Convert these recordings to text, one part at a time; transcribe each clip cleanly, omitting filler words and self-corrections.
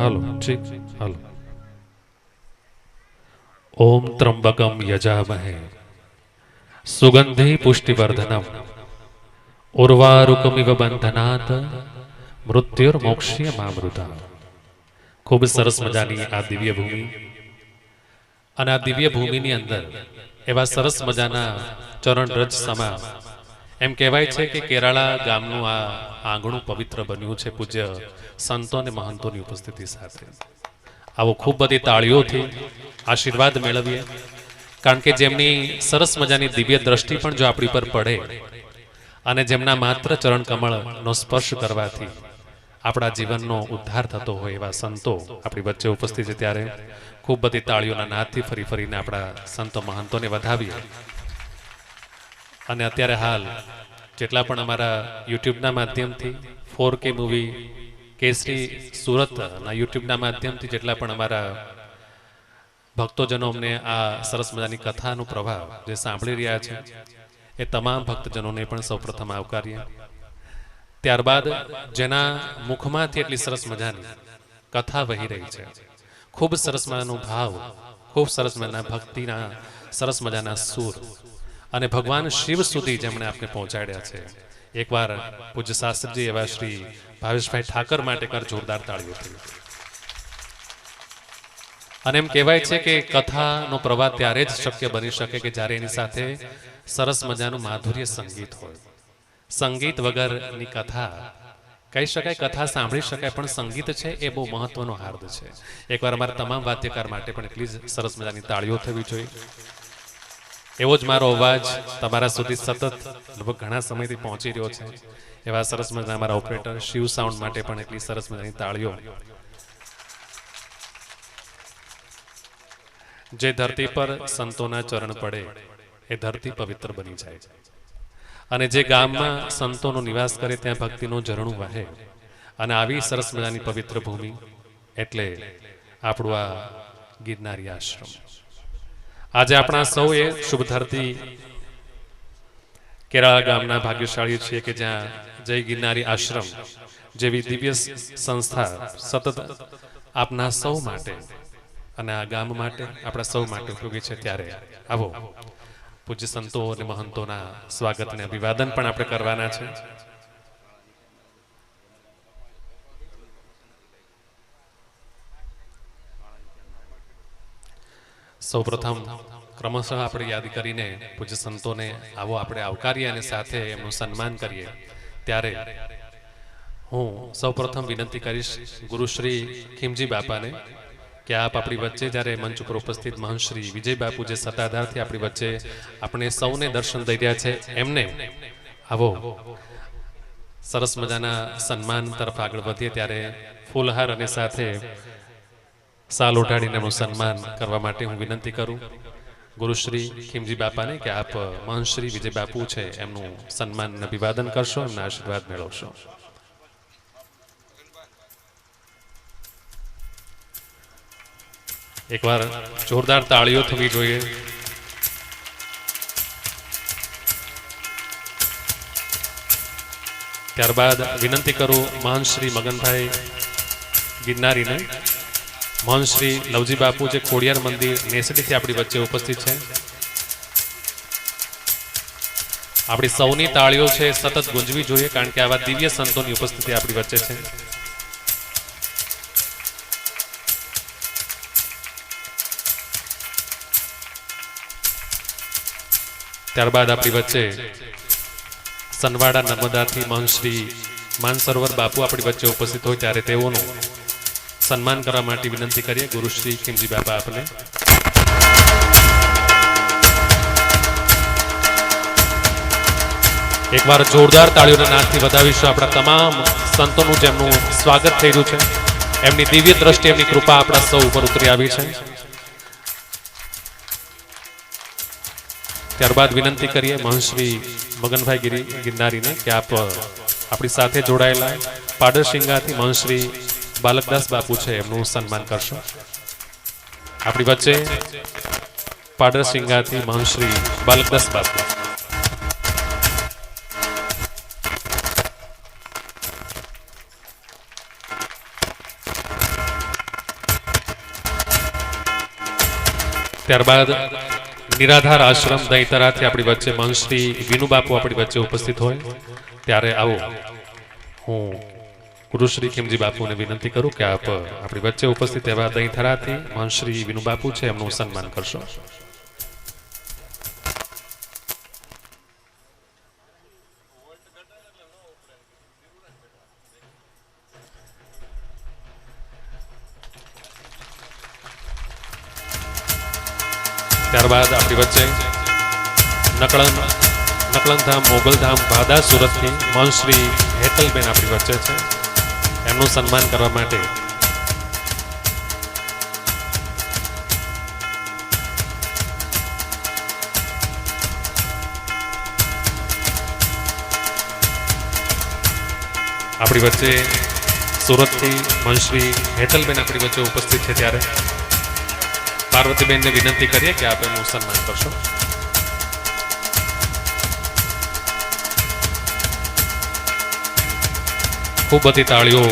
હાલો ઠીક હાલો. ઓમ ત્રંબકમ યજામહે સુગંધિ પુષ્ટિવર્ધનમ ઉર્વારુકમિવ બંધનાત મૃત્યુર્મોક્ષ્ય મામૃતા. ખૂબ સરસ મજાની આ દિવ્ય ભૂમિ, અને આ દિવ્ય ભૂમિની અંદર એવા સરસ મજાના ચરણરજ સમા એમ કહેવાય છે કે કેરાળા ગામનું આ આંગણું પવિત્ર બન્યું છે પૂજ્ય સંતો અને મહંતોની ઉપસ્થિતિ સાથે. આવો ખૂબ બધી તાળીઓથી આશીર્વાદ મેળવીએ, કારણ કે જેમની સરસ મજાની દિવ્ય દ્રષ્ટિ પણ જો આપણી પર પડે અને જેમના માત્ર ચરણ કમળનો સ્પર્શ કરવાથી આપણા જીવનનો ઉદ્ધાર થતો હોય એવા સંતો આપણી વચ્ચે ઉપસ્થિત છે, ત્યારે ખૂબ બધી તાળીઓના નાદથી ફરી ફરીને આપણા સંતો મહંતોને વધાવીએ. અને અત્યારે હાલ જેટલા પણ અમારા યુટ્યુબના માધ્યમથી 4K મૂવી કેસરી સુરતના યુટ્યુબના માધ્યમથી જેટલા પણ અમારા ભક્તોજનો અમને આ સરસ મજાની કથાનો પ્રભાવ જે સાંભળી રહ્યા છે, એ તમામ ભક્તજનોને પણ સૌપ્રથમ આવકારીએ. ત્યારબાદ જેના મુખમાંથી એટલી સરસ મજાની કથા વહી રહી છે, ખૂબ સરસ મજાનો ભાવ, ખૂબ સરસ મજાના ભક્તિના સરસ મજાના સૂર અને ભગવાન શિવ સુધી જેમણે આપને પહોંચાડ્યા છે, એકવાર પૂજ્ય શાસ્ત્રીજી એવા શ્રી ભાવેશભાઈ ઠાકર માટે કર જોરદાર તાળીઓ થઈ. અને એમ કહેવાય છે કે કથાનો પ્રવાહ ત્યારે જ શક્ય બની શકે કે જ્યારે એની સાથે સરસ મજાનું માધુર્ય સંગીત હોય. સંગીત વગરની કથા કહી શકાય, કથા સાંભળી શકાય, પણ સંગીત છે એ બહુ મહત્વનો હાર્દ છે. એકવાર અમારા તમામ વાદ્યકાર માટે પણ એટલી જ સરસ મજાની તાળીઓ થવી જોઈએ. એવો જ મારો અવાજ તમારા સુધી સતત લગભગ ઘણા સમયથી પહોંચી રહ્યો છે. એવા સરસ મજાના અમારા ઓપરેટર શિવ સાઉન્ડ માટે પણ એટલી સરસ મજાની તાળીઓ. જે ધરતી પર સંતોના ચરણ પડે એ ધરતી પવિત્ર બની જાય છે, અને જે ગામમાં સંતોનો નિવાસ કરે ત્યાં ભક્તિનું ઝરણું વહે. અને આવી સરસ મજાની પવિત્ર ભૂમિ એટલે આપણું આ ગિરનારી આશ્રમ. આજે આપણા સૌએ શુભ ધરતી કેરાળા ગામના ભાગ્યશાળી છીએ કે જ્યાં જય ગિરનારી આશ્રમ જેવી દિવ્ય સંસ્થા સતત આપના સૌ માટે અને આ ગામ માટે, આપણા સૌ માટે ઉપયોગી છે. ત્યારે આવો પૂજ્ય સંતો અને મહંતોના સ્વાગતને અભિવાદન પણ આપણે કરવાના છે. સૌપ્રથમ ક્રમશઃ આપણે યાદ કરીને પૂજ્ય સંતોને આવો આપણે આવકારીએ અને સાથે એમનું સન્માન કરીએ. ત્યારે હું સૌપ્રથમ વિનંતી કરીશ ગુરુશ્રી ખીમજી બાપાને કે આપ આપણી વચ્ચે જ્યારે મંચ ઉપર ઉપસ્થિત મહંશ્રી વિજય બાપુ જે સત્તાધારથી આપણી વચ્ચે આપણે સૌને દર્શન દઈ રહ્યા છે, એમને આવો સરસ મજાના સન્માન તરફ આગળ વધીએ. ત્યારે ફૂલહાર અને સાથે સાલ ઓઢાડીને એમનું સન્માન કરવા માટે હું વિનંતી કરું ગુરુશ્રી ખીમજી બાપાને કે આપ મહંશ્રી વિજય બાપુ છે એમનું સન્માન અભિવાદન કરશો, એમના આશીર્વાદ મેળવશો. એકવાર જોરદાર તાળીઓ થવી જોઈએ. ત્યારબાદ વિનંતી કરું મહંશ્રી મગનભાઈ ગિરનારીને, મહંશ્રી લવજી બાપુ જે ખોડિયાર મંદિર નેસડીથી આપણી વચ્ચે ઉપસ્થિત છે. આપણી સૌની તાળીઓ છે સતત ગુંજવી જોઈએ, કારણ કે આવા દિવ્ય સંતોની ઉપસ્થિતિ આપણી વચ્ચે છે. ત્યારબાદ આપણી વચ્ચે સનવાડા નર્મદાથી મહંશ્રી માનસરોવર બાપુ આપણી વચ્ચે ઉપસ્થિત હોય, ત્યારે તેઓનું સન્માન કરવા માટે વિનંતી કરીએ ગુરુશ્રી ખીમજી બાપા આપને. એકવાર જોરદાર તાળીઓના નાદથી વધાવીશું આપણા તમામ સંતોનું જેમનું સ્વાગત થઈ રહ્યું છે. એમની દિવ્ય દ્રષ્ટિ, એમની કૃપા આપણા સૌ ઉપર ઉતરી આવી છે. ત્યારબાદ વિનંતી કરીએ મહંશ્રી મગનભાઈ ગિરનારીને કે આપ આપણી સાથે જોડાયેલા પાડરસિંગાથી મહંશ્રી બાલકદાસ બાપુ છે એમનું સન્માન કરશો. આપણી વચ્ચે પાડરસિંગાથી મહંશ્રી બાલકદાસ બાપુ. ત્યારબાદ નિરાધાર આશ્રમ દહીતરાથી આપણી વચ્ચે મહંશ્રી વિનુબાપુ આપણી વચ્ચે ઉપસ્થિત હોય ત્યારે આવો હું ગુરુશ્રી ખીમજી બાપુને વિનંતી કરું કે આપ આપણી વચ્ચે ઉપસ્થિત એવા દહીથરાથી મહંશ્રી વિનુબાપુ છે એમનું સન્માન કરશો. ત્યારબાદ આપણી વચ્ચે નકળનધામ મોગલધામ ભાદા સુરતથી મહંશ્રી હેતલબેન આપણી વચ્ચે છે એમનું સન્માન કરવા માટે આપણી વચ્ચે સુરતથી મહંશ્રી હેતલબેન આપણી વચ્ચે ઉપસ્થિત છે ત્યારે પાર્વતીબેનને વિનંતી કરીએ કે આપ એમનું સન્માન કરશો. ખૂબ બધી તાળીઓ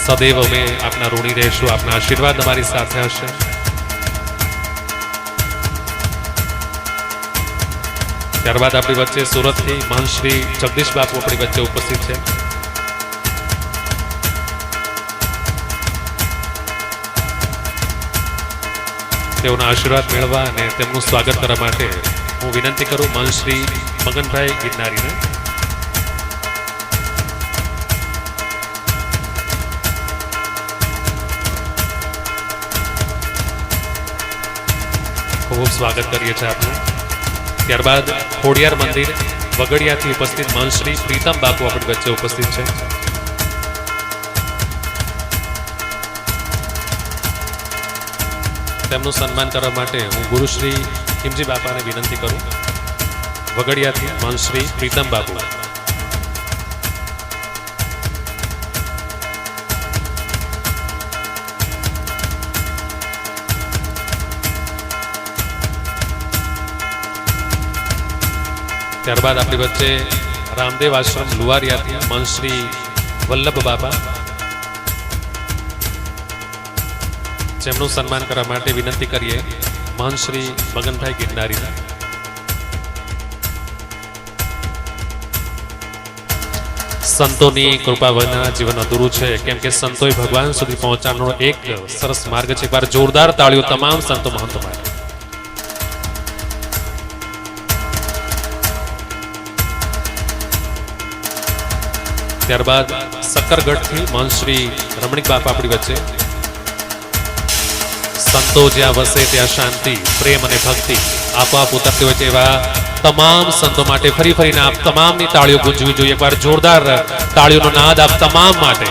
સદૈવ અમે આપના ઋણી રહેશું, આપના આશીર્વાદ અમારી સાથે હશે. ત્યારબાદ આપણી વચ્ચે સુરતથી મહંશ્રી જગદીશ બાપુ આપણી વચ્ચે ઉપસ્થિત છે. તેઓના આશીર્વાદ મેળવવા અને તેમનું સ્વાગત કરવા માટે હું વિનંતી કરું મહંશ્રી મગનભાઈ ગિરનારીને. ખૂબ સ્વાગત કરીએ છીએ આપનું. ત્યારબાદ ખોડિયાર મંદિર વગડિયાથી ઉપસ્થિત મહંશ્રી પ્રીતમ બાપુ આપણી વચ્ચે ઉપસ્થિત છે. તેમનું સન્માન કરવા માટે હું ગુરુશ્રી ખીમજી બાપાને વિનંતી કરું. વગડિયાથી મહંશ્રી પ્રીતમ બાપુ. ત્યારબાદ આપણી વચ્ચે રામદેવ આશ્રમ લુવારિયાથી મહંશ્રી વલ્લભ બાપા, જેમનું સન્માન કરવા માટે વિનંતી કરીએ મહંશ્રી મગનભાઈ ગિરનારીને. સંતોની કૃપા વગરના જીવન અધૂરું છે, કેમ કે સંતોએ ભગવાન સુધી પહોંચવાનો એક સરસ માર્ગ છે. એકવાર જોરદાર તાળીઓ તમામ સંતો મહંતો માટે. ત્યારબાદ સક્કરગઢથી મહંશ્રી રમણીક બાપા આપણી વચ્ચે. સંતો જ્યાં વસે ત્યાં શાંતિ, પ્રેમ અને ભક્તિ આપોઆપ ઉતરતી હોય છે. એવા તમામ સંતો માટે ફરી ફરીને આપ તમામની તાળીઓ ગુંજવી જોઈએ. એકવાર જોરદાર તાળીઓનો નાદ આપ તમામ માટે.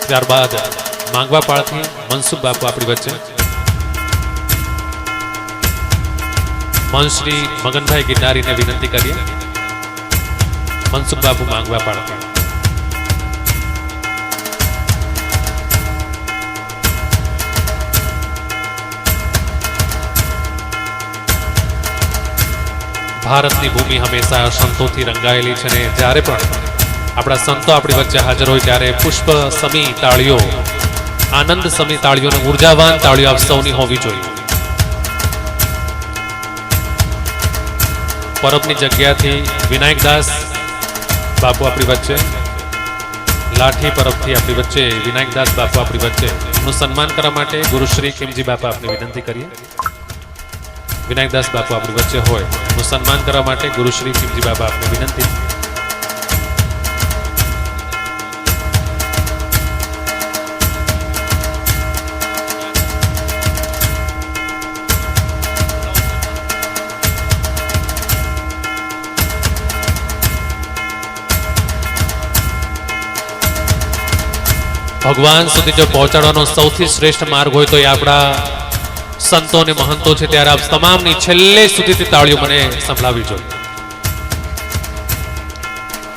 ત્યારબાદ માંગવાપાળથી મનસુખ બાપુ આપણી વચ્ચે. મહંશ્રી મગનભાઈ ગિરનારીને વિનંતી કરીએ. મનસુખ બાપુ માંગવાપાળથી. ભારતની ભૂમિ હંમેશા સંતોથી રંગાયેલી છે ને જ્યારે પણ આપણા સંતો આપણી વચ્ચે હાજર હોય ત્યારે પુષ્પ સમી તાળીઓ, આનંદ સમી તાળીઓ અને ઉર્જાવાન તાળીઓ આપ સૌની હોવી જોઈએ. પરબની જગ્યાથી વિનાયકદાસ બાપુ આપણી વચ્ચે, લાઠી પરબથી આપણી વચ્ચે વિનાયકદાસ બાપુ આપણી વચ્ચે. એમનું સન્માન કરવા માટે ગુરુશ્રી ખીમજી બાપા આપને વિનંતી કરીએ. વિનાયકદાસ બાપુ આપણી વચ્ચે હોય એમનું સન્માન કરવા માટે ગુરુશ્રી ખીમજી બાપા આપને વિનંતી. ભગવાન સુધી જો પહોંચાડવાનો સૌથી શ્રેષ્ઠ માર્ગ હોય તો એ આપણા સંતો અને મહંતો છે. ત્યારે આપ તમામની છેલ્લે સુધીથી તાળીઓ મને સંભળાવી જોઈએ.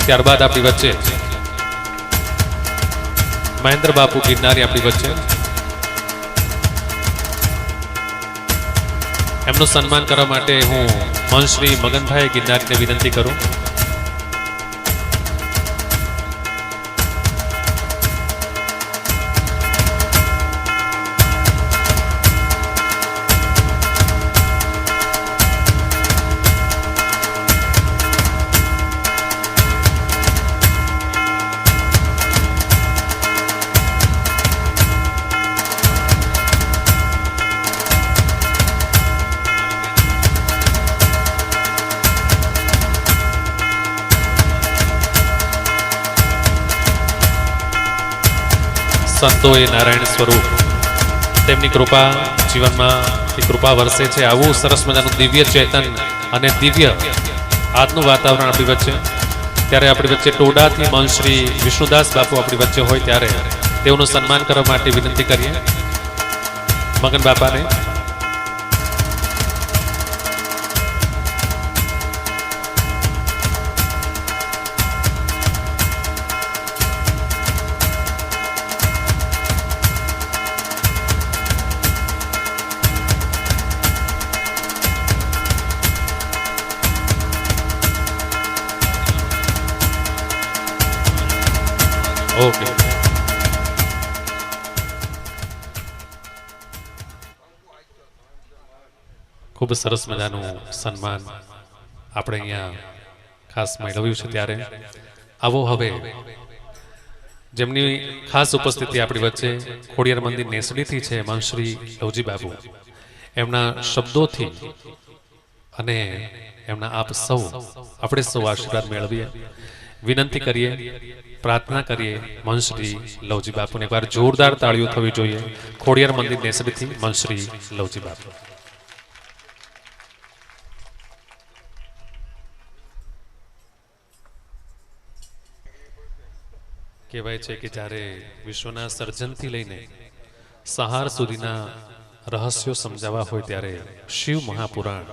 ત્યારબાદ આપણી વચ્ચે મહેન્દ્ર બાપુ ગિરનારી આપણી વચ્ચે. એમનું સન્માન કરવા માટે હું મંચ શ્રી મગનભાઈ ગિરનારીને વિનંતી કરું. સંતો એ નારાયણ સ્વરૂપ, તેમની કૃપા જીવનમાં કૃપા વરસે છે. આવું સરસ મજાનું દિવ્ય ચેતન અને દિવ્ય આજનું વાતાવરણ આપણી વચ્ચે, ત્યારે આપણી વચ્ચે ટોડાથી મંચ શ્રી વિષ્ણુદાસ બાપુ આપણી વચ્ચે હોય ત્યારે તેઓનું સન્માન કરવા માટે વિનંતી કરીએ મગન બાપાને. ઓકે, ખૂબ સરસ મજાનું સન્માન આપણે અહીંયા ખાસ મેળવ્યું છે. ત્યારે આવો હવે જેમની ખાસ ઉપસ્થિતિ આપણી વચ્ચે ખોડિયાર મંદિર નેસડીથી છે મંચ શ્રી લવજી બાબુ, એમના શબ્દોથી અને એમના આપ સૌ આપણે સૌ આશીર્વાદ મેળવીએ, વિનંતી કરીએ, પ્રાર્થના કરીએ મંચ શ્રી લવજી બાપુને. એકવાર જોરદાર તાળીઓ થવી જોઈએ ખોડિયાર મંદિર નેસડીથી મંચ શ્રી લવજી બાપુ. કહેવાય છે કે જ્યારે વિશ્વના સર્જનથી લઈને સંહાર સુધીના રહસ્યો સમજાવવા હોય ત્યારે શિવ મહાપુરાણ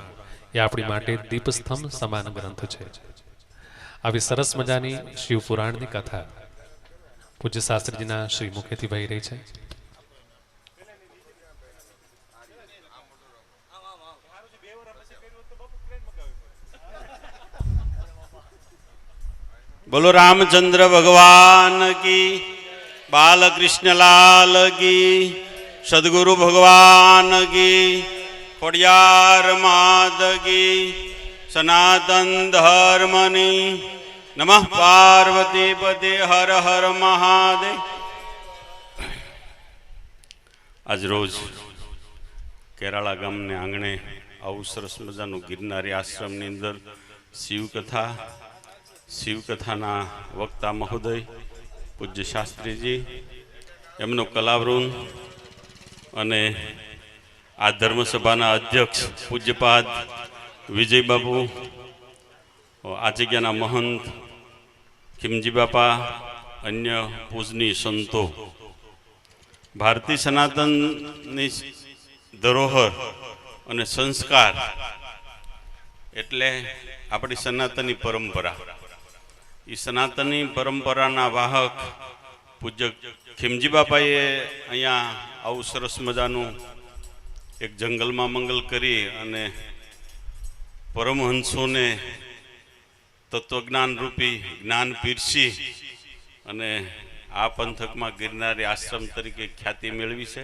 એ આપણી માટે દીપસ્તંભ સમાન ગ્રંથ છે. આવી સરસ મજાની શિવ પુરાણની કથા પૂજ્ય શાસ્ત્રીજીના શ્રી મુખેથી વહી રહી છે. બોલો રામચંદ્ર ભગવાન કી, બાલકૃષ્ણ લાલ કી, સદગુરુ ભગવાન કી, ખોડિયાર માત કી, સનાતન ધર્મની નમઃ પાર્વતી પતે હર હર મહાદેવ. આજ રોજ કેરાળા ગામને આંગણે આવું સરસ મજાનું ગિરનારી આશ્રમની અંદર શિવકથાના વક્તા મહોદય પૂજ્ય શાસ્ત્રીજી, એમનો કલાવૃંદ અને આ ધર્મસભાના અધ્યક્ષ પૂજ્યપાદ વિજયબાબુ, આ જગ્યાના મહંત ખીમજી બાપા, અન્ય પૂજનીય સંતો, ભારતીય સનાતનની ધરોહર અને સંસ્કાર એટલે આપણી સનાતની પરંપરા. એ સનાતની પરંપરાના વાહક પૂજ્ય ખીમજી બાપાએ અહીંયા આવું સરસ મજાનું એક જંગલમાં મંગલ કરી અને પરમહંસોને તત્વજ્ઞાન રૂપી જ્ઞાન પીરસી અને આ પંથકમાં ગિરનારી આશ્રમ તરીકે ખ્યાતિ મેળવી છે.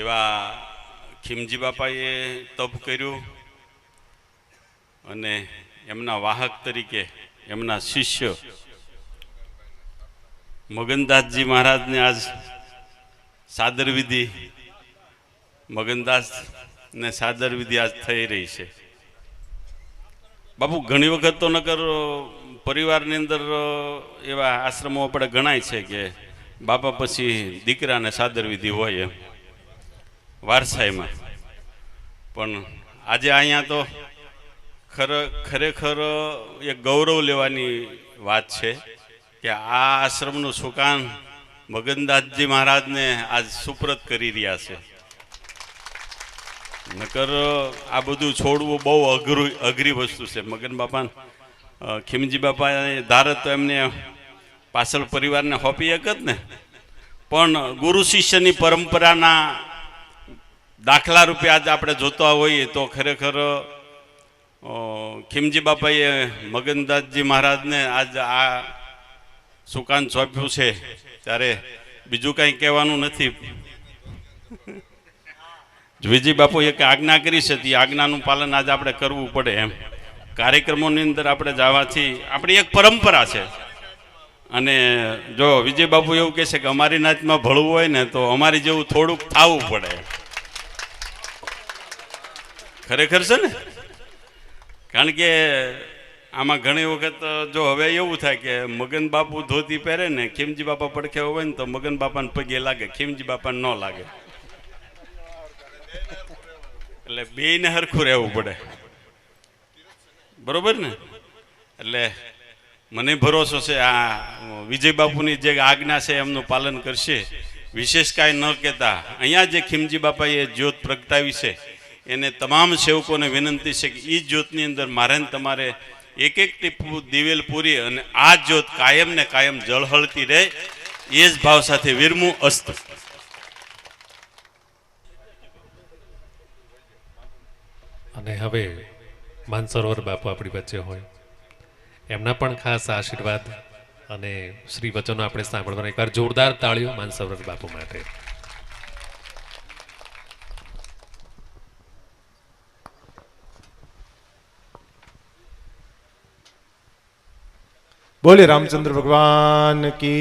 એવા ખીમજી બાપાએ તપ કર્યું અને એમના વાહક તરીકે એમના શિષ્ય મગનદાસજી મહારાજને આજ સાદર વિધિ, મગનદાસને સાદર વિધિ આજ થઈ રહી છે. બાપુ ઘણી વખત તો નકર પરિવારની અંદર એવા આશ્રમો આપણે ગણાય છે કે બાપા પછી દીકરાને સાદર વિધિ હોય એમ વારસાઈમાં, પણ આજે અહીંયા તો ખરેખર એક ગૌરવ લેવાની વાત છે કે આ આશ્રમનું સુકાન મગનદાસજી મહારાજને આજ સુપ્રત કરી રહ્યા છે. નકર આ બધું છોડવું બહુ અઘરી વસ્તુ છે. મગન બાપા ખીમજી બાપા ધારત તો એમને પાછળ પરિવારને હોપી એક જ ને, પણ ગુરુ શિષ્યની પરંપરાના દાખલા રૂપે આજ આપણે જોતા હોઈએ તો ખરેખર ખીમજી બાપાએ મગનદાસજી મહારાજને આજ આ સુકાન સોંપ્યું છે ત્યારે બીજું કાંઈ કહેવાનું નથી. વિજય બાપુએ એક આજ્ઞા કરી છે તે આજ્ઞાનું પાલન આજે આપણે કરવું પડે. એમ કાર્યક્રમોની અંદર આપણે જવાથી આપણી એક પરંપરા છે. અને જો વિજય બાપુ એવું કહે છે કે અમારી નાચમાં ભળવું હોય ને તો અમારી જેવું થોડુંક થવું પડે. ખરેખર છે ને, કારણ કે આમાં ઘણી વખત જો હવે એવું થાય કે મગન બાપુ ધોતી પહેરે ને ખીમજી બાપા પડખે હોય ને તો મગન બાપાને પગે લાગે, ખીમજી બાપાને ન લાગે. એટલે બેયને હરખું રહેવું પડે, બરોબર ને? એટલે મને ભરોસો છે આ વિજય બાપુની જે આજ્ઞા છે એમનું પાલન કરશે. વિશેષ કાંઈ ન કહેતા અહીંયા જે ખીમજી બાપાએ જ્યોત પ્રગટાવી છે એને તમામ સેવકોને વિનંતી છે કે એ જ્યોતની અંદર મારે ને તમારે એક એક ટીપું દિવેલ પૂરી અને આ જ્યોત કાયમ ને કાયમ જળહળતી રહે એ જ ભાવ સાથે વિરમું અસ્ત. અને હવે માનસરોવર બાપુ આપણી વચ્ચે હોય, એમના પણ ખાસ આશીર્વાદ અને શ્રી વચનો આપણે સાંભળવાના. એકવાર જોરદાર તાળીઓ માનસરોવર બાપુ માટે. बोले रामचंद्र भगवान की,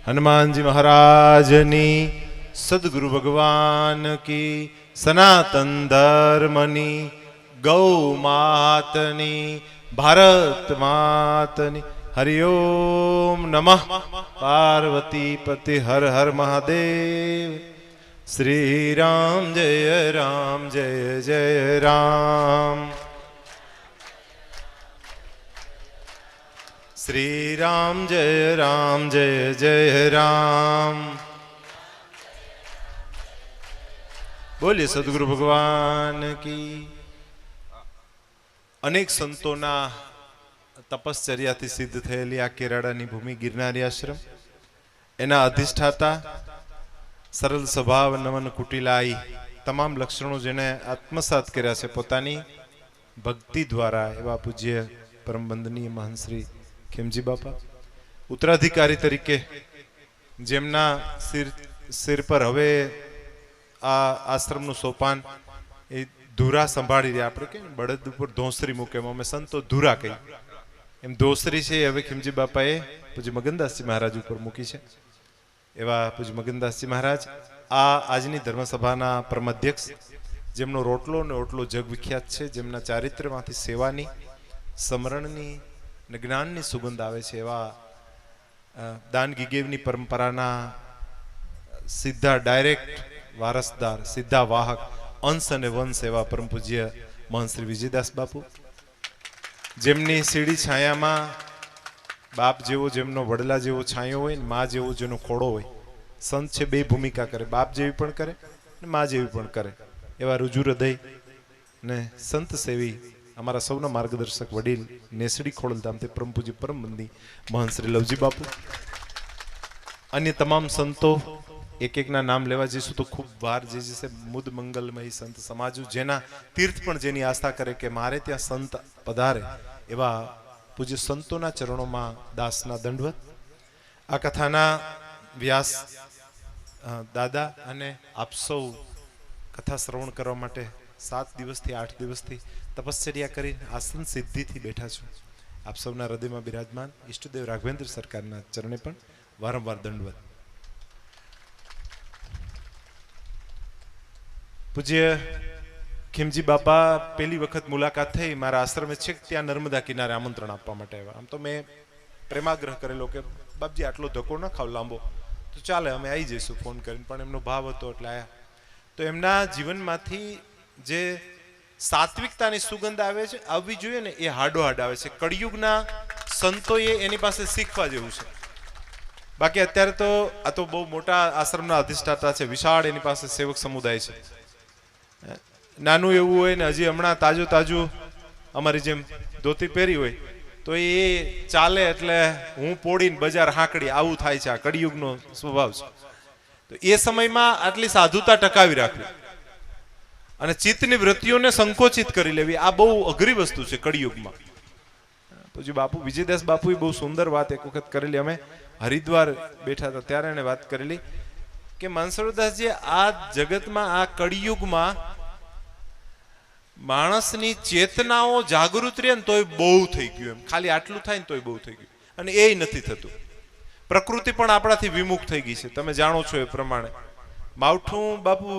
हनुमान जी महाराजनी, सदगुरु भगवान की, सनातन धर्मनी, गौ मातनी, भारत मातनी. हरिओम नमः पार्वती पति हर हर महादेव. श्री राम जय जय राम. श्री राम जय जय राम. बोलिए सदगुरु भगवान की. अनेक संतोना तपश्चर्याથી સિદ્ધ થયેલી આ કેરાડાની ભૂમિ ગિરનારી આશ્રમ, એના અધિષ્ઠાતા સરળ સ્વભાવ, નમન કુટિલાઈ, તમામ લક્ષણો જેને આત્મસાત કર્યા છે પોતાની ભક્તિ દ્વારા એવા પૂજ્ય પરમ વંદનીય મહંત શ્રી ખીમજી બાપા ઉત્તરાધિકારી તરીકે જેમના સિર પર હવે આ આશ્રમનું સોપાન એ ધુરા સંભાળી રહ્યા. આપણે કે બળદ ઉપર ધોંસરી મૂકે, અમે સંતો ધુરા કહી, એમ ધોસરી છે હવે ખીમજી બાપાએ પૂજ્ય મગનદાસજી મહારાજ ઉપર મૂકી છે. એવા પૂજ્ય મગનદાસજી મહારાજ આ આજની ધર્મસભાના પરમ અધ્યક્ષ, જેમનો રોટલો ને ઓટલો જગ વિખ્યાત છે, જેમના ચારિત્ર્યમાંથી સેવાની, સમરણની ને જ્ઞાનની સુગંધ આવે છે. એવા દાન ગીગેવની પરંપરાના સીધા ડાયરેક્ટ વારસદાર, સીધા વાહક, અંશ અને વંશ એવા પરમ પૂજ્ય મહંત શ્રી વિજયદાસ બાપુ, જેમની સીડી છાયામાં બાપ જેવો જેમનો વડલા જેવો છાંયો હોય ને મા જેવો જેનો ખોડો હોય. સંત છે બે ભૂમિકા કરે, બાપ જેવી પણ કરે ને મા જેવી પણ કરે. એવા રુજુ હૃદય ને સંત સેવી અમારા સૌના માર્ગદર્શક વડીલ નેસડી ખોડલધામ તે પરમ પૂજ્ય પરમ વંદનીય મહંત શ્રી લવજી બાપુ, અન્ય તમામ સંતો એક એકના નામ લેવા જઈશું તો ખૂબ વાર જે છે. મુદ મંગલમય સંત સમાજુ, જેના તીર્થ પણ જેની આસ્થા કરે કે મારે ત્યાં સંત પધારે, એવા પૂજ્ય સંતોના ચરણોમાં દાસના દંડવત. આ કથાના વ્યાસ દાદા અને આપ સૌ કથા શ્રવણ કરવા માટે 7 દિવસથી 8 દિવસથી તપશ્ચર્યા કરીને આસન સિદ્ધિથી બેઠા છો. આપ સૌના હૃદયમાં બિરાજમાન ઈષ્ટદેવ રાઘવેન્દ્ર સરકારના ચરણે પણ વારંવાર દંડવત. પૂજ્ય ખીમજી બાપા પહેલી વખત મુલાકાત થઈ મારા આશ્રમે છેક ત્યાં નર્મદા કિનારે આમંત્રણ આપવા માટે આવ્યા. આમ તો મેં પ્રેમાગ્રહ કરેલો કે બાપજી આટલો ધક્કો ન ખાવ લાંબો, તો ચાલે અમે આવી જઈશું ફોન કરીને, પણ એમનો ભાવ હતો એટલે આયા. તો એમના જીવનમાંથી જે સાત્વિકતાની સુગંધ આવે છે, આવવી જોઈએ ને, એ હાડોહાડ આવે છે. કળિયુગના સંતોએ એની પાસે શીખવા જેવું છે. બાકી અત્યારે તો આ તો બહુ મોટા આશ્રમના અધિષ્ઠાતા છે, વિશાળ એની પાસે સેવક સમુદાય છે. નાનું એવું હોય ને હજી હમણાં તાજું અમારી જેમ ધોતી પહેરી હોય તો એ ચાલે એટલે હું પોડીને બજાર હાંકડી, આવું થાય છે. આ કળિયુગનો સ્વભાવ છે. તો એ સમયમાં આટલી સાધુતા ટકાવી રાખવી, અને ચિત્તની વૃત્તિઓને સંકોચિત કરી લેવી, આ બહુ અઘરી વસ્તુ છે કળિયુગમાં. પછી બાપુ વિજયદાસ બાપુએ બહુ સુંદર વાત એક વખત કરેલી. અમે હરિદ્વાર બેઠા હતા ત્યારે એને વાત કરેલી કે માનસરોદાસજી, આ જગતમાં આ કળિયુગમાં માણસની ચેતનાઓ જાગૃત રહે ને તોય બહુ થઈ ગયું, એમ ખાલી આટલું થાય ને તોય બહુ થઈ ગયું. અને એ નથી થતું. પ્રકૃતિ પણ આપણાથી વિમુખ થઈ ગઈ છે. તમે જાણો છો એ પ્રમાણે માવઠું બાપુ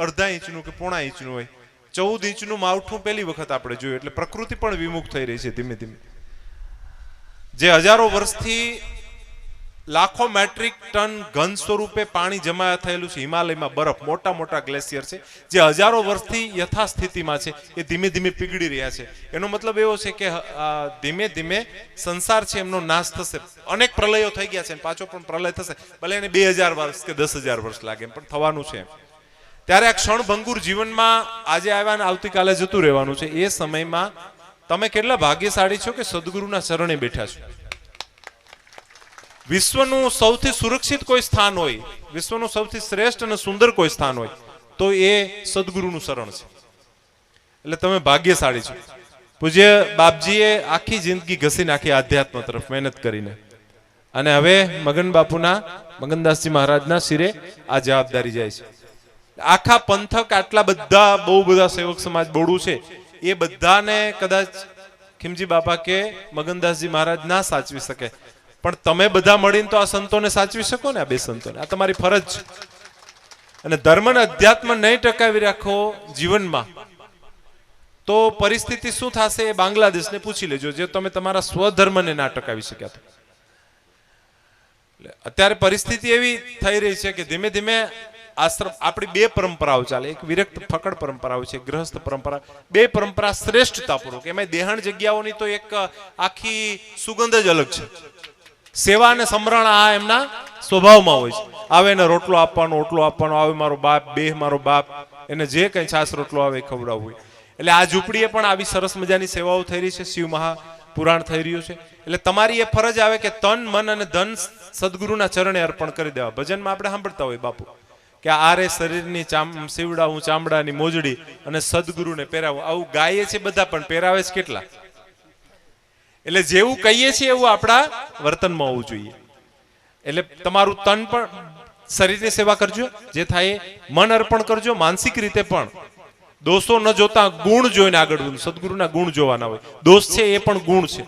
અડધા ઇંચનું કે પોણા ઇંચનું હોય, 14 ઇંચનું માવઠું પહેલી વખત આપણે જોયું. એટલે પ્રકૃતિ પણ વિમુખ થઈ રહી છે ધીમે ધીમે. જે હજારો વર્ષથી લાખો મેટ્રિક ટન ઘન સ્વરૂપે પાણી જમા થયેલું છે હિમાલયમાં, બરફ, મોટા મોટા ગ્લેશિયર છે જે હજારો વર્ષથી યથાસ્થિતિમાં છે, એ ધીમે ધીમે પીગળી રહ્યા છે. એનો મતલબ એવો છે કે ધીમે ધીમે સંસાર છે એમનો નાશ થશે. અનેક પ્રલયો થઈ ગયા છે, પાછો પણ પ્રલય થશે, ભલે એને 2000 વર્ષ કે 10,000 વર્ષ લાગે, પણ થવાનું છે. ત્યારે આ ક્ષણભંગુર જીવનમાં આજે આવ્યા ને આવતીકાલે જતું રહેવાનું છે. એ સમયમાં તમે કેટલા ભાગ્યશાળી છો કે સદગુરુના ચરણે બેઠા છો. વિશ્વનું સૌથી સુરક્ષિત કોઈ સ્થાન હોય, વિશ્વનું સૌથી શ્રેષ્ઠ અને સુંદર કોઈ સ્થાન હોય તો એ સદગુરુનું શરણ છે. એટલે તમે ભાગ્યશાળી છો. પૂજ્ય બાપજીએ આખી જિંદગી ઘસી નાખી આધ્યાત્મ તરફ મહેનત કરીને, અને હવે મગન બાપુના, મગનદાસજી મહારાજના શિરે આ જવાબદારી જાય છે. આખા પંથક, આટલા બધા બહુ બધા સેવક સમાજ બોડું છે, એ બધાને કદાચ ખીમજી બાપા કે મગનદાસજી મહારાજ ના સાચવી શકે, પણ તમે બધા મળીને તો આ સંતોને સાચવી શકો ને. આ બે સંતોને, આ તમારી ફરજ છે. અને ધર્મ અને અધ્યાત્મ નહીં ટકાવી રાખો જીવનમાં તો પરિસ્થિતિ શું થશે એ બાંગ્લાદેશને પૂછી લેજો, જે તમે તમારા સ્વધર્મને ના ટકાવી શક્યા. અત્યારે પરિસ્થિતિ એવી થઈ રહી છે કે ધીમે ધીમે આશ્રમ, આપણી બે પરંપરાઓ ચાલે, એક વિરક્ત ફકડ પરંપરાઓ છે, ગ્રહસ્થ પરંપરા. બે પરંપરા શ્રેષ્ઠતાપૂર્વક, એમાં દેહાણ જગ્યાઓની તો એક આખી સુગંધ જ અલગ છે. સેવા અને સમરણ આ એમના સ્વભાવમાં હોય છે. આવે એને રોટલો આપવાનો, ઓટલો આપવાનો, આવે મારો બાપ, બે મારો બાપ, એને જે કઈ છાસ રોટલો આવે એ ખવડાવવું. એટલે આ ઝૂંપડીએ પણ આવી સરસ મજાની સેવાઓ થઈ રહી છે, શિવ મહાપુરાણ થઈ રહ્યું છે. એટલે તમારી એ ફરજ આવે કે તન, મન અને ધન સદગુરુના ચરણે અર્પણ કરી દેવા. ભજનમાં આપણે સાંભળતા હોય બાપુ કે આરે શરીરની સીવડાવું ચામડાની મોજડી અને સદગુરુને પહેરાવું. આવું ગાય છે બધા, પણ પહેરાવે છે કેટલા? એટલે જેવું કહીએ છીએ એવું આપણા વર્તનમાં હોવું જોઈએ. એટલે તમારું તન પણ, શરીરની સેવા કરજો, જે થાય મન અર્પણ કરજો, માનસિક રીતે પણ દોષો ન જોતા ગુણ જોઈને આગળ વધવું. સદગુરુના ગુણ જોવાના હોય, દોષ છે એ પણ ગુણ છે.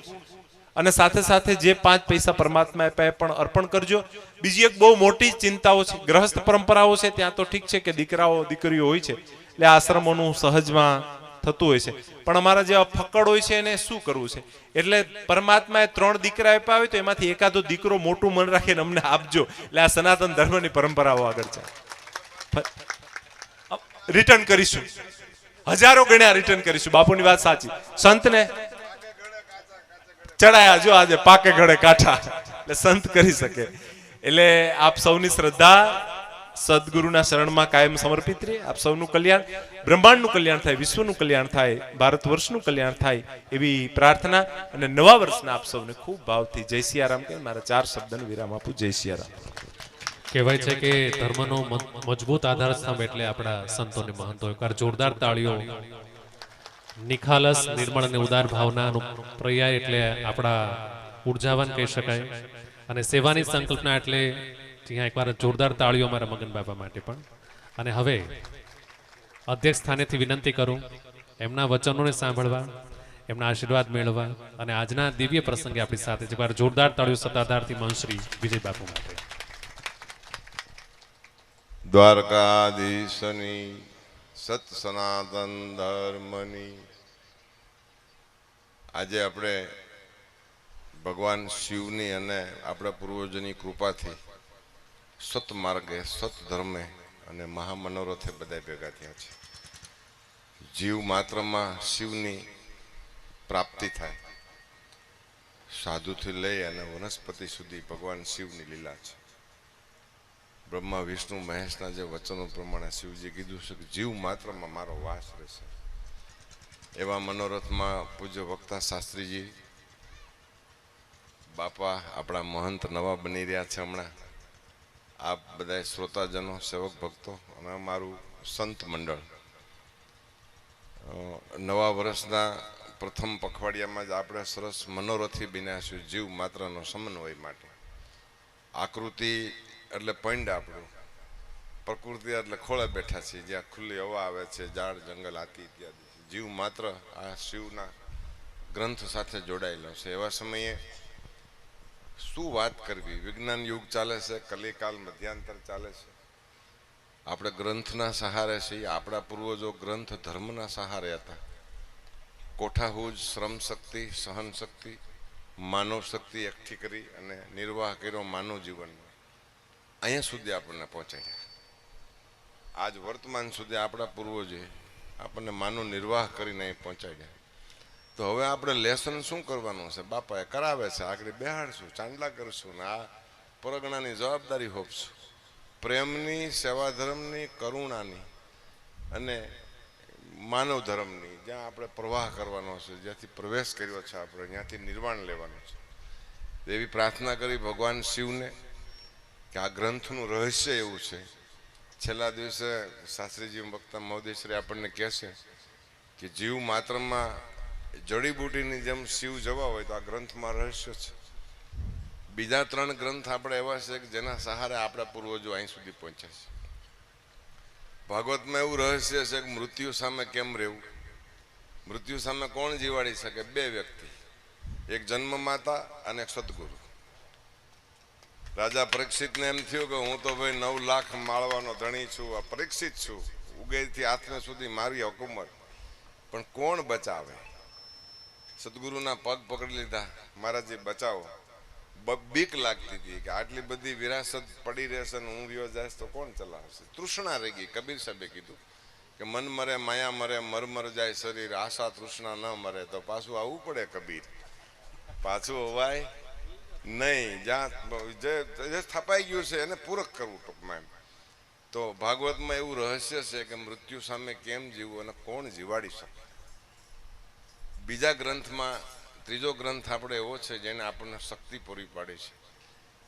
અને સાથે સાથે જે 5 પૈસા પરમાત્મા આપ્યા એ પણ અર્પણ કરજો. બીજી એક બહુ મોટી ચિંતાઓ છે, ગ્રહસ્થ પરંપરાઓ છે, ત્યાં તો ઠીક છે કે દીકરાઓ દીકરીઓ હોય છે એટલે આશ્રમોનું સહજમાં થતું હોય છે, પણ અમારા જેવા ફકડ હોય છે એને શું કરવું છે? એટલે પરમાત્માએ 3 દીકરા આપ્યા હોય તો એમાંથી એકાદો દીકરો મોટું મન રાખીને અમને આપજો. એટલે આ સનાતન ધર્મની પરંપરાઓ આગળ છે. રિટર્ન કરીશું, હજારો ગણ્યા રિટર્ન કરીશું. બાપુની વાત સાચી. સંતને ચડાયા જો આજે પાકે ગળે કાંઠા, એટલે સંત કરી શકે. એટલે આપ સૌની શ્રદ્ધા સદગુરુના શરણમાં કાયમ સમર્પિત રહે. આપ સૌનું કલ્યાણ, બ્રહ્માંડનું કલ્યાણ થાય, વિશ્વનું કલ્યાણ થાય, ભારત વર્ષનું કલ્યાણ થાય એવી પ્રાર્થના. અને નવા વર્ષના આપ સૌને ખૂબ ભાવથી જય સિયારામ કહી મારા 4 શબ્દનો વિરામ આપું. જય સિયારામ. કહેવાય છે કે ધર્મનો મજબૂત આધાર સ્તંભ એટલે આપણા સંતોને મહંતો. એકવાર જોરદાર તાળીઓ. નિખાલસ, નિર્મળ અને ઉદાર ભાવનાનો પર્યાય એટલે આપણા ઉર્જાવાન કહી શકાય. અને સેવાની સંકલ્પના એટલે ત્યાં એકવાર જોરદાર તાળીઓ અમારા મગન બાપા માટે પણ. અને હવે અધ્યક્ષ સ્થાનેથી વિનંતી કરું એમના વચનોને સાંભળવા, એમના આશીર્વાદ મેળવવા અને આજના દિવ્ય પ્રસંગે આપણી સાથે એકવાર જોરદાર તાળીઓ સત્તાધારથી મંશ્રી વિજય બાપુ માટે. દ્વારકાધીશની સત સનાતન ધર્મની આજે આપણે ભગવાન શિવની અને આપણા પૂર્વજોની કૃપાથી સતમાર્ગે, સતધર્મે અને મહામનોરથે બધા ભેગા થયા છે. જીવ માત્રમાં શિવની પ્રાપ્તિ થાય. સાધુથી લઈ અને વનસ્પતિ સુધી ભગવાન શિવની લીલા છે. બ્રહ્મા, વિષ્ણુ, મહેશના જે વચનો પ્રમાણે શિવજી કીધું છે કે જીવ માત્રમાં મારો વાસ રહેશે. એવા મનોરથમાં પૂજ્ય વક્તા શાસ્ત્રીજી બાપા આપણા મહંત નવા બની રહ્યા છે હમણાં. આપ બધા શ્રોતાજનો, સેવક ભક્તો અને અમારું સંત મંડળ નવા વર્ષના પ્રથમ પખવાડિયામાં જ આપણે સરસ મનોરથી બન્યા છીએ જીવ માત્રનો સમન્વય માટે. આકૃતિ એટલે પૈંડ આપણું, પ્રકૃતિ એટલે ખોળે બેઠા છીએ જ્યાં ખુલ્લી હવા આવે છે, ઝાડ જંગલ હાથી ઇત્યાદિ. જીવ માત્ર આ શિવના ગ્રંથ સાથે જોડાયેલો છે. એવા સમયે શું વાત કરવી? વિજ્ઞાન યુગ ચાલે છે, કલિકાલ મધ્યાંતર ચાલે છે. આપણે ગ્રંથના સહારે છીએ. આપણા પૂર્વજો ગ્રંથ ધર્મના સહારે હતા. કોઠાહૂજ શ્રમ શક્તિ, સહન શક્તિ, માનવ શક્તિ એકઠી કરી અને નિર્વાહ કર્યો માનવ જીવનનો. અહીંયા સુધી આપણને પહોંચાડ્યા. આજ વર્તમાન સુધી આપણા પૂર્વજોએ આપણને માનવ નિર્વાહ કરીને અહીં પહોંચાડ્યા. તો હવે આપણે લેસન શું કરવાનું છે? બાપાએ કરાવે છે, આગળ બેહાડશું, ચાંદલા કરશું ને આ પરગણાની જવાબદારી હોપશું. પ્રેમની, સેવા ધર્મની, કરુણાની અને માનવ ધર્મની જ્યાં આપણે પ્રવાહ કરવાનો છે, જ્યાંથી પ્રવેશ કર્યો છે આપણે, ત્યાંથી નિર્વાણ લેવાનું છે. એવી પ્રાર્થના કરી ભગવાન શિવને કે આ ગ્રંથનું રહસ્ય એવું છે. છેલ્લા દિવસે શાસ્ત્રીજી વક્તા મહોદયશ્રી આપણને કહેશે કે જીવ માત્રમાં જડીબુટીની જેમ શિવ જવા હોય તો આ ગ્રંથમાં રહસ્ય છે. બીજા 3 ગ્રંથ આપણે એવા છે કે જેના સહારે આપણા પૂર્વજો અહીં સુધી પહોંચ્યા છે. ભાગવતમાં એવું રહસ્ય છે કે મૃત્યુ સામે કેમ રહેવું. મૃત્યુ સામે કોણ જીવાડી શકે? 2 વ્યક્તિ, એક જન્મ માતા અને એક સદગુરુ. રાજા પરીક્ષિતને એમ થયું કે હું તો ભાઈ 9 લાખ માળવાનો ધણી છું, આ પરીક્ષિત છું, ઉગેથી આત્મે સુધી મારી હુકુમત, પણ કોણ બચાવે? સદગુરુના પગ પકડી લીધા, મહારાજજી બચાવો. બીક લાગતી હતી કે આટલી બધી વિરાસત પડી રહેશે ને હું વિયો જઈશ તો કોણ ચલાવશે? તૃષ્ણા રહી ગઈ. કબીર સાહેબે કીધું કે મન મરે માયા મરે, મર જાય શરીર, આશા તૃષ્ણા ન મરે. તો પાછું આવવું પડે કબીર, પાછું અવાય નહીં. જ્યાં જે સ્થપાઈ ગયું છે એને પૂરક કરવું ટૂંકમાં એમ. તો ભાગવતમાં એવું રહસ્ય છે કે મૃત્યુ સામે કેમ જીવવું અને કોણ જીવાડી શકે. બીજા ગ્રંથમાં, ત્રીજો ગ્રંથ આપણે એવો છે જેને આપણને શક્તિ પૂરી પાડે છે.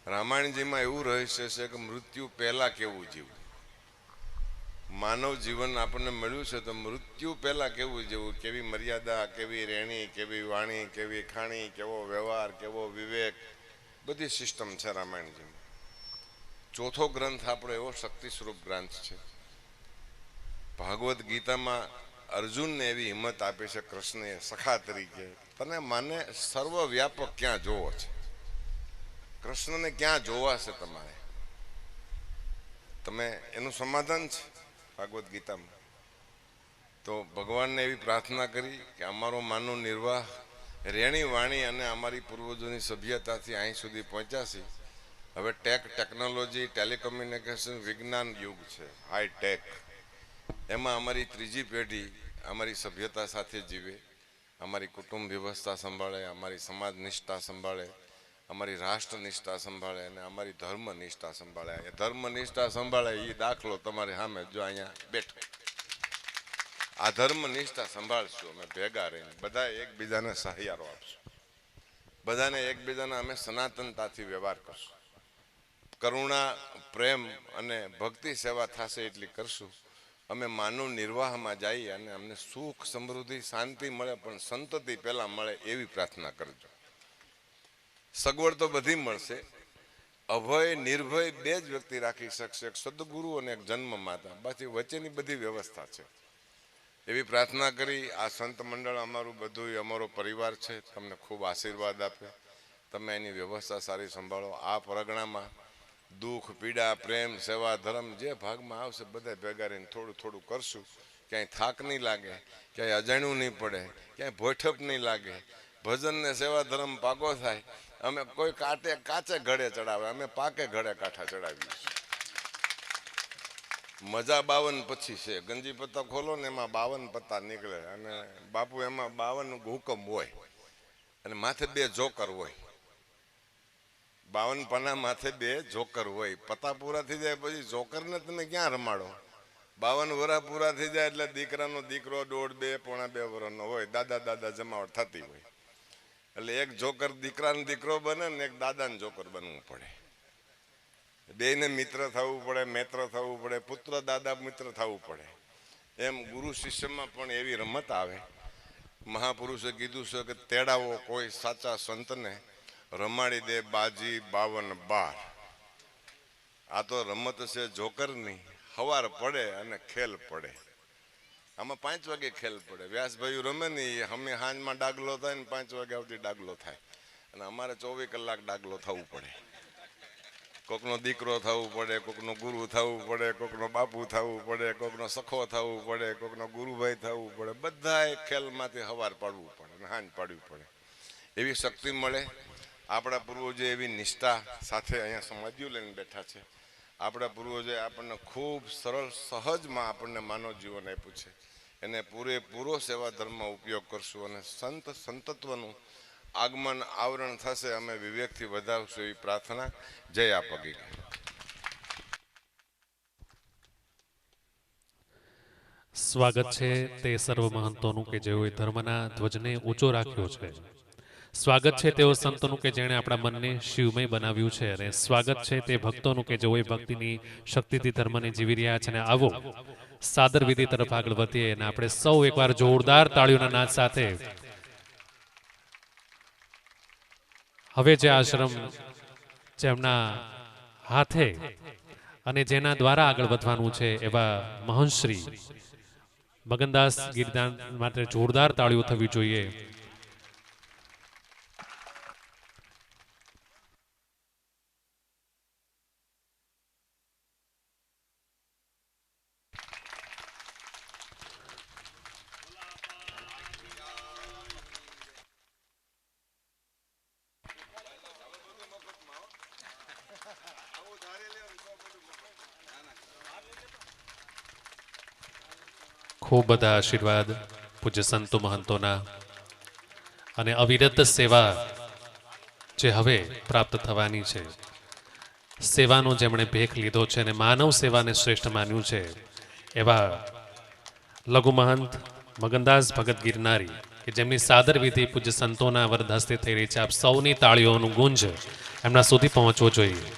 રામાયણજીમાં એવું રહસ્ય છે કે મૃત્યુ પહેલા કેવું જીવવું. માનવ જીવન આપણને મળ્યું છે તો મૃત્યુ પહેલા કેવું જીવવું, કેવી મર્યાદા, કેવી રહેણી, કેવી વાણી, કેવી ખાણી, કેવો વ્યવહાર, કેવો વિવેક, બધી સિસ્ટમ છે રામાયણજીમાં. ચોથો ગ્રંથ આપણો એવો શક્તિ સ્વરૂપ ગ્રંથ છે. ભાગવત ગીતામાં અર્જુનને એવી હિંમત આપે છે કૃષ્ણએ સખા તરીકે, તને માને સર્વવ્યાપક ક્યાં જોવો છે? કૃષ્ણને ક્યાં જોવા છે તમારે? તમે એનું સમાધાન છે ભાગવત ગીતામાં. તો ભગવાનને એવી પ્રાર્થના કરી કે અમારો માનવ નિર્વાહ રેણી વાણી અને અમારી પૂર્વજોની સભ્યતાથી અહીં સુધી પહોંચ્યા છે. હવે ટેકનોલોજી, ટેલિકોમ્યુનિકેશન, વિજ્ઞાન યુગ છે, હાઈટેક. એમાં અમારી ત્રીજી પેઢી અમારી સભ્યતા સાથે જીવે, અમારી કુટુંબ વ્યવસ્થા સંભાળે, અમારી સમાજ નિષ્ઠા સંભાળે, અમારી રાષ્ટ્ર નિષ્ઠા સંભાળે અને અમારી ધર્મ નિષ્ઠા સંભાળે. એ ધર્મ નિષ્ઠા સંભાળે એ દાખલો તમારી સામે જો અહીંયા બેઠો. આ ધર્મ નિષ્ઠા સંભાળશું અમે ભેગા રહીને, બધા એકબીજાને સહયારો આપશું, બધાને એકબીજાના અમે સનાતનતાથી વ્યવહાર કરશું. કરુણા, પ્રેમ અને ભક્તિ સેવા થશે એટલી કરશું. અમે માનવ નિર્વાહમાં જઈએ અને અમને સુખ, સમૃદ્ધિ, શાંતિ મળે, પણ સંતતિ પહેલાં મળે એવી પ્રાર્થના કરજો. સગવડ તો બધી મળશે. અભય, નિર્ભય 2 જ વ્યક્તિ રાખી શકશે, એક સદગુરુ અને એક જન્મ માતા. બાકી વચ્ચેની બધી વ્યવસ્થા છે. એવી પ્રાર્થના કરી આ સંત મંડળ અમારું બધું, અમારો પરિવાર છે, તમને ખૂબ આશીર્વાદ આપે. તમે એની વ્યવસ્થા સારી સંભાળો. આ પરગણામાં દુઃખ, પીડા, પ્રેમ, સેવા, ધર્મ જે ભાગમાં આવશે બધા ભેગા રહીને થોડું થોડું કરશું. ક્યાંય થાક નહીં લાગે, ક્યાંય અજાણ્યું નહીં પડે, ક્યાંય ભોઠપ નહીં લાગે. ભજન ને સેવા ધર્મ પાકો થાય. અમે કોઈ કાચે ઘડે ચડાવે, અમે પાકે ઘડે કાંઠા ચડાવીએ. મજા 52 પછી છે. ગંજી પત્તા ખોલો ને એમાં 52 પત્તા નીકળે અને બાપુ એમાં 52 હુકમ હોય અને માથે 2 જોકર હોય. 52 પાના માથે 2 જોકર હોય. પત્તા પૂરા થઈ જાય પછી જોકરને તમે ક્યાં રમાડો? 52 વર્ષ પૂરા થઈ જાય એટલે દીકરાનો દીકરો 1.5, 2, પોણા 2 વર્ષનો હોય. દાદા જમાવટ થતી હોય એટલે એક જોકર દીકરાનો દીકરો બને ને એક દાદાને જોકર બનવું પડે. બેયને મિત્ર થવું પડે, મિત્ર થવું પડે, પુત્ર દાદા મિત્ર થવું પડે. એમ ગુરુ શિષ્યમાં પણ એવી રમત આવે. મહાપુરુષે કીધું છે કે તેડાવો કોઈ સાચા સંતને, રમાડી દે બાજી 52 આ તો રમત છે જોકરની, હવાર પડે અને ખેલ પડે. આમાં 5 વાગે ખેલ પડે. વ્યાસભાઈ રમે ને અમે હાંજમાં ડાગલો થાય ને 5 વાગે આવતી ડાગલો થાય, અને અમારે 24 કલાક ડાગલો થવું પડે. કોકનો દીકરો થવું પડે, કોકનો ગુરુ થવું પડે, કોકનો બાપુ થવું પડે, કોકનો સખો થવું પડે, કોકનો ગુરુભાઈ થવું પડે. બધાએ ખેલમાંથી હવાર પાડવું પડે અને હાંજ પાડવી પડે. એવી શક્તિ મળે. આપણા પૂર્વજો એવી નિષ્ઠા સાથે અહીંયા સમાધિઓ લઈને બેઠા છે. આપણા પૂર્વજોએ આપણને ખૂબ સરળ સહજમાં આપણને માનવ જીવન આપ્યું છે. એને પૂરેપૂરો સેવા ધર્મમાં ઉપયોગ કરશું અને સંતત્વનું આગમન આવરણ થશે. અમે વિવેકથી વધાવશું એવી પ્રાર્થના. જય આપગી. સ્વાગત છે તે સર્વ મહંતોનું કે જેઓએ ધર્મના ધ્વજને ઊંચો રાખ્યો છે. સ્વાગત છે તેઓ સંતોનું કે જેણે આપણા મનને શિવમય બનાવ્યું છે. અને સ્વાગત છે તે ભક્તોનું કે જેઓએ ભક્તિની શક્તિથી ધર્મને જીવી રહ્યા છે. અને આવો સાદર વિધિ તરફ આગળ વધીએ અને આપણે સૌ એકવાર જોરદાર તાળીઓના નાદ સાથે હવે જે આશ્રમ જેમના હાથે અને જેના દ્વારા આગળ વધવાનું છે એવા મહંશ્રી મગનદાસ ગિરદાન માટે જોરદાર તાળીઓ થવી જોઈએ. ખૂબ બધા આશીર્વાદ પૂજ્ય સંતો મહંતોના અને અવિરત સેવા જે હવે પ્રાપ્ત થવાની છે. સેવાનો જેમણે ભેખ લીધો છે અને માનવ સેવાને શ્રેષ્ઠ માન્યું છે એવા લઘુ મહંત મગનદાસ ભગત ગિરનારી કે જેમની સાદર વિધિ પૂજ્ય સંતોના વરદ હસ્તે થઈ રહી છે. આપ સૌની તાળીઓનું ગુંજ એમના સુધી પહોંચવો જોઈએ.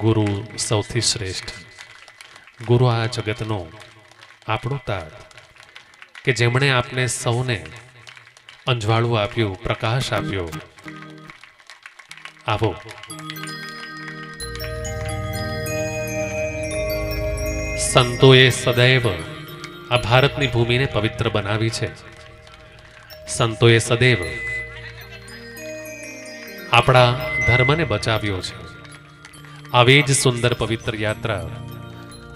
ગુરુ સૌથી શ્રેષ્ઠ. ગુરુ આ જગતનો આપણો તાત કે જેમણે આપને સૌને અંજવાળું આપ્યું, પ્રકાશ આપ્યો. આવો સંતોએ સદૈવ આ ભારતની ભૂમિને પવિત્ર બનાવી છે. સંતોએ સદૈવ આપણા ધર્મને બચાવ્યો છે. આવી જ સુંદર પવિત્ર યાત્રા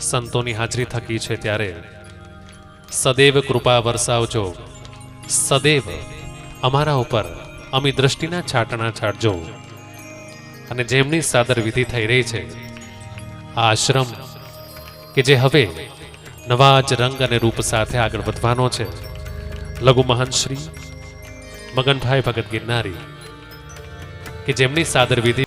સંતોની હાજરી થકી છે. ત્યારે સદૈવ કૃપા વરસાવજો, સદૈવ અમારા ઉપર અમી દ્રષ્ટિના છાંટણા છાંટજો. અને જેમની સાદર વિધિ થઈ રહી છે આ આશ્રમ કે જે હવે નવા જ રંગ અને રૂપ સાથે આગળ વધવાનો છે. લઘુ મહંત શ્રી મગનભાઈ ભગત ગિરનારી કે જેમની સાદર વિધિ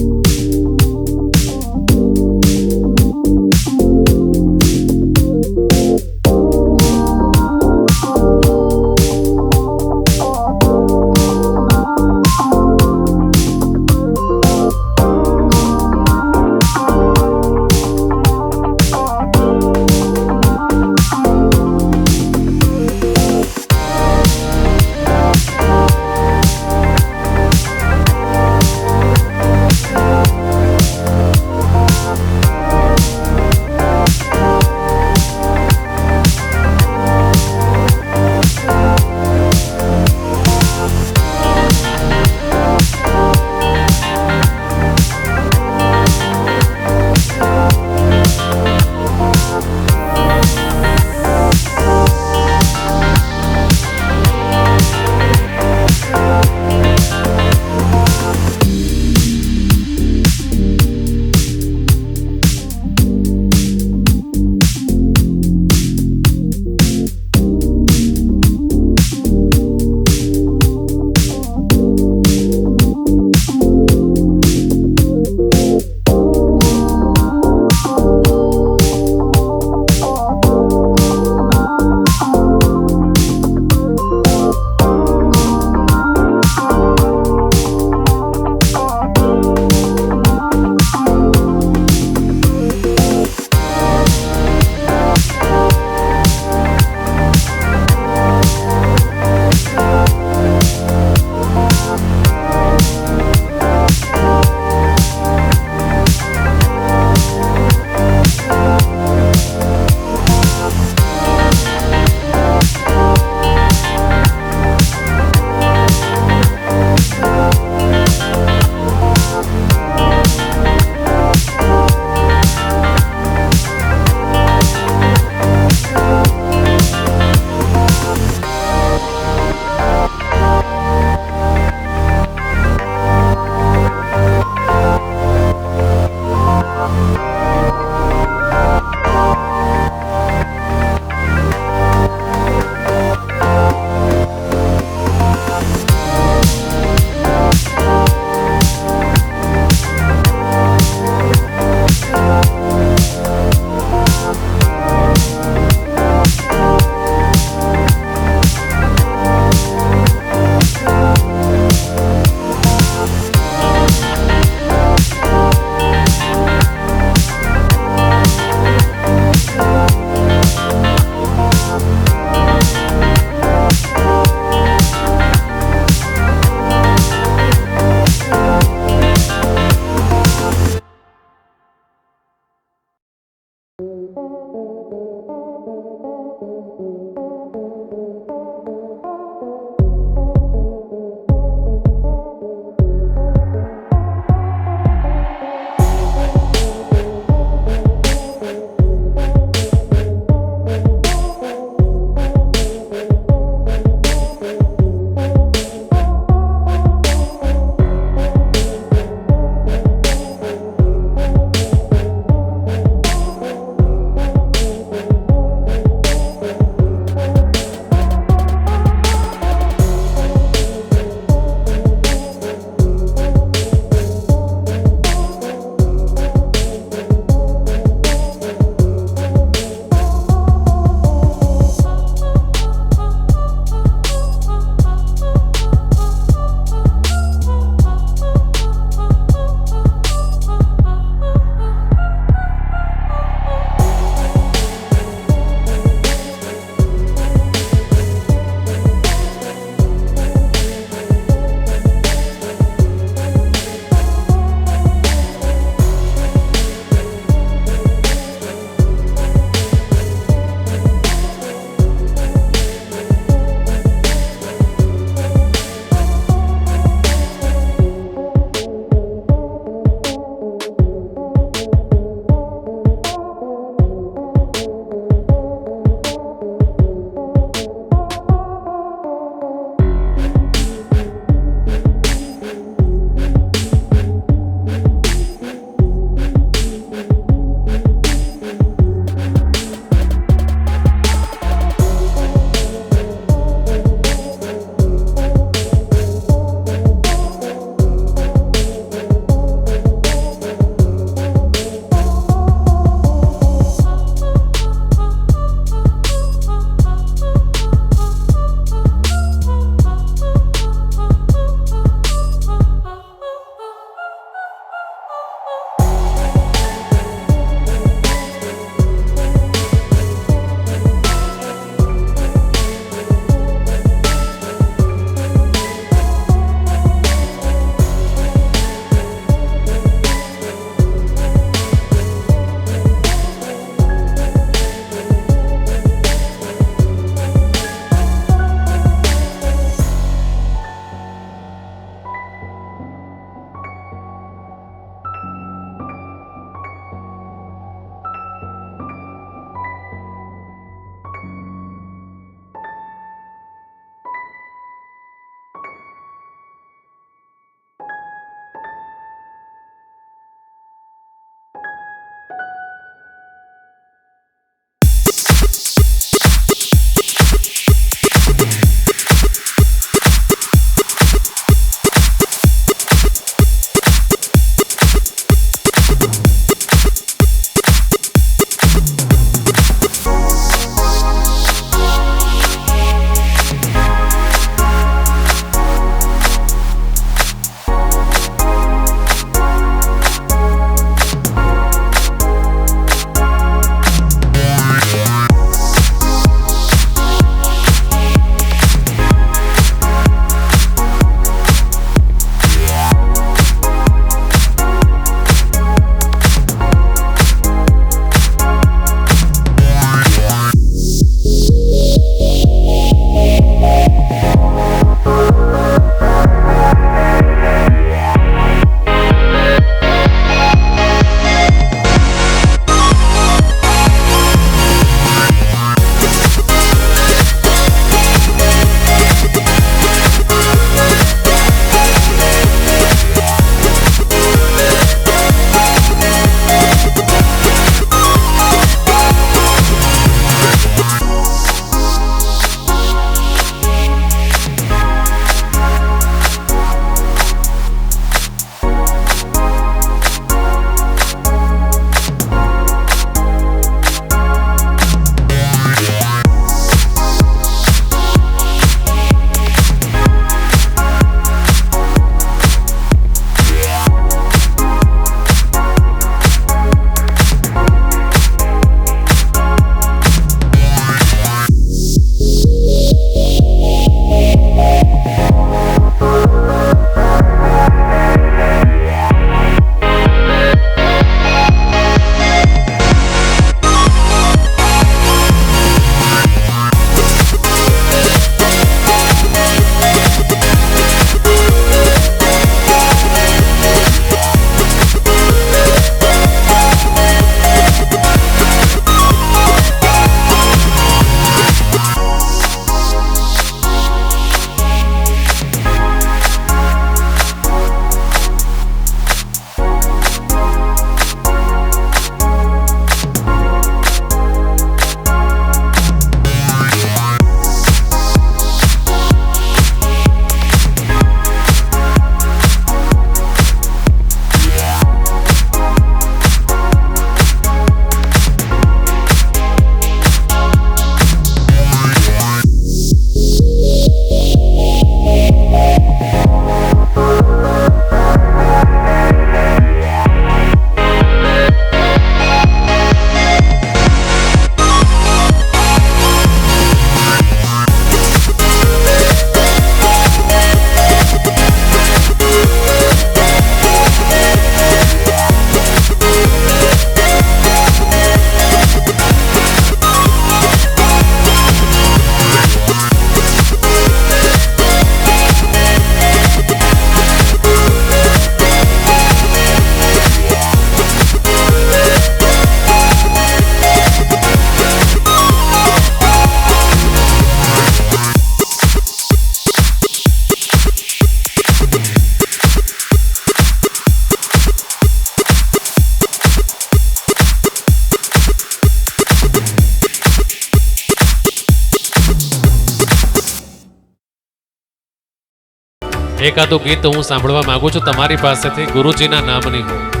એકાદું ગીત હું સાંભળવા માંગુ છું તમારી પાસેથી, ગુરુજીના નામની હો.